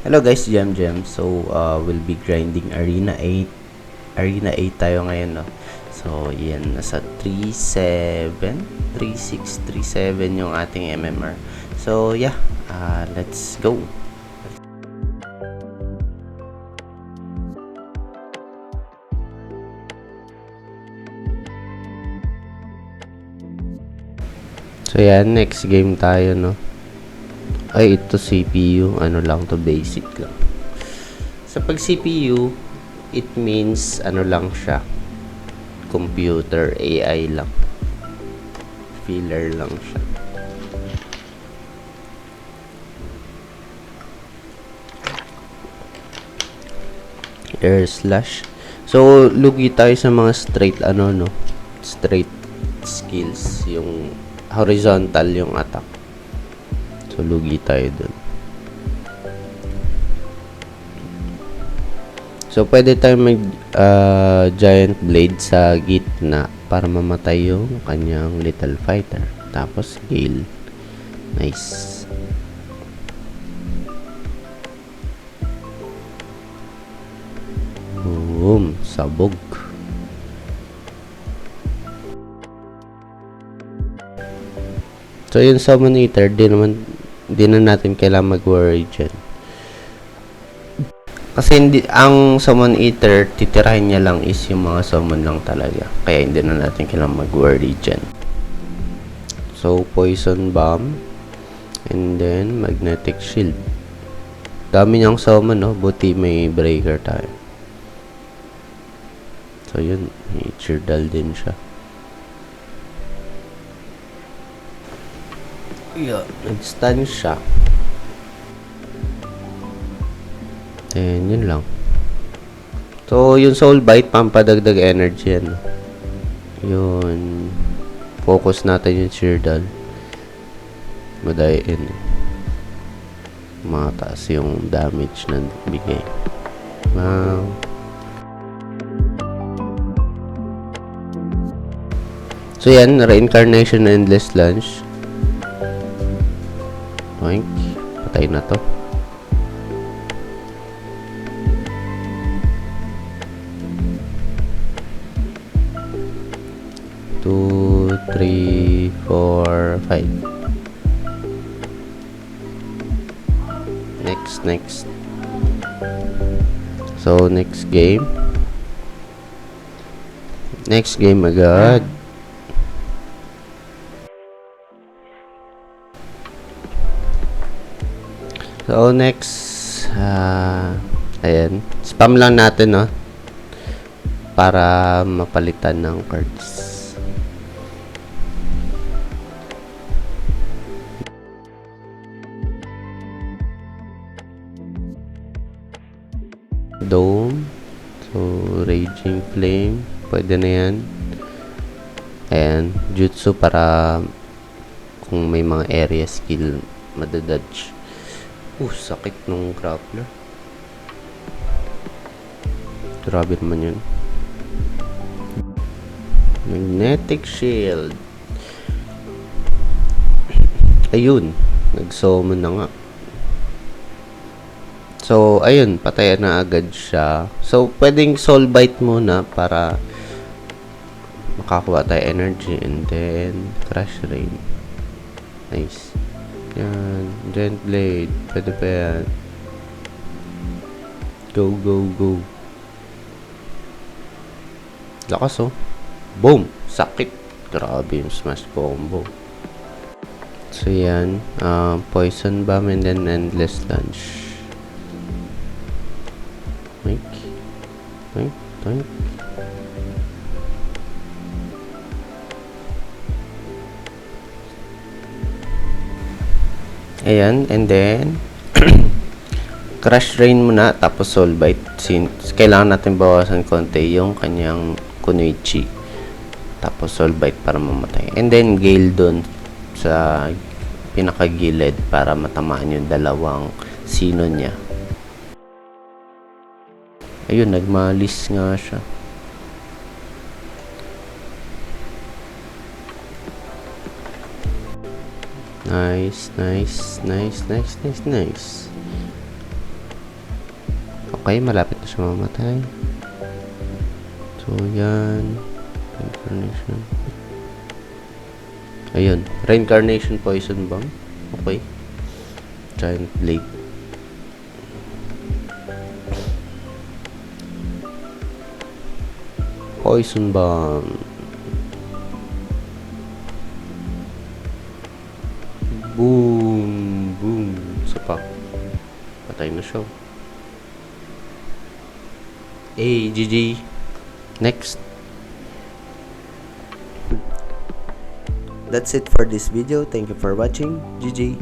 Hello guys, Jam. So, we'll be grinding Arena 8. Arena 8 tayo ngayon, no? So, yan. Nasa 3-7, 3-6, 3-7 yung ating MMR. So, yeah. Let's go. So, yan. Next game tayo, no? Ay, ito CPU. Ano lang to, basic lang. Sa pag CPU, it means ano lang siya, computer AI lang, filler lang siya. Air slash. So lugi tayo sa mga straight straight skills, yung horizontal yung attack. So lugi tayo dun. So, pwede tayo mag giant blade sa gitna para mamatay yung kanyang little fighter. Tapos, Gale. Nice. Boom. Sabog. So, yung summon eater, di na natin kailangan mag-worry dyan. Kasi hindi, ang summon eater, titirahin niya lang is yung mga summon lang talaga. Kaya hindi na natin kailangan mag-worry dyan. So, poison bomb. And then, magnetic shield. Dami niyang summon, no? Buti may breaker tayo. So, yun. Nature din siya. Yeah, nag-stun siya. And yun lang. So, yung soul bite, pampadagdag energy yan. Yun. Focus natin yung Cyrdail. Madayin. Mataas yung damage na bigay. Wow. So, yan. Reincarnation Endless Lunge. Oink. Patay na to. 2, 3, 4, 5. Next. So, next game agad. So, next, ayan. Spam lang natin, no? Para mapalitan ng cards. Dome. So, Raging Flame. Pwede na yan. Ayan. Jutsu para kung may mga area skill madadodge. Sakit nung grappler. Grabe naman yun. Magnetic shield. Ayun. Nag-summon na nga. So, ayun, patayan na agad siya. So, pwedeng soul bite muna para makakuha tayo energy. And then, crush rain. Nice. Yan. Giant blade. Pwede pa yan. Go. Lakas, oh. Boom! Sakit. Grabe yung smash combo. So, yan. Poison bomb and then endless lunge. Toink. Ayan, and then crush rain muna, tapos soul bite. Since kailangan natin bawasan konti yung kanyang kunoichi. Tapos soul bite para mamatay. And then Gale dun sa pinakagilid para matamaan yung dalawang sino niya. Ayun, nagmalis nga siya. Nice. Okay, malapit na siya mamatay. So, yan. Reincarnation. Ayun. Reincarnation Poison Bomb. Okay. Giant Blade. Poison Bomb. Boom! Boom! Isa pa. Patay na siya. GG. Next. That's it for this video. Thank you for watching. GG.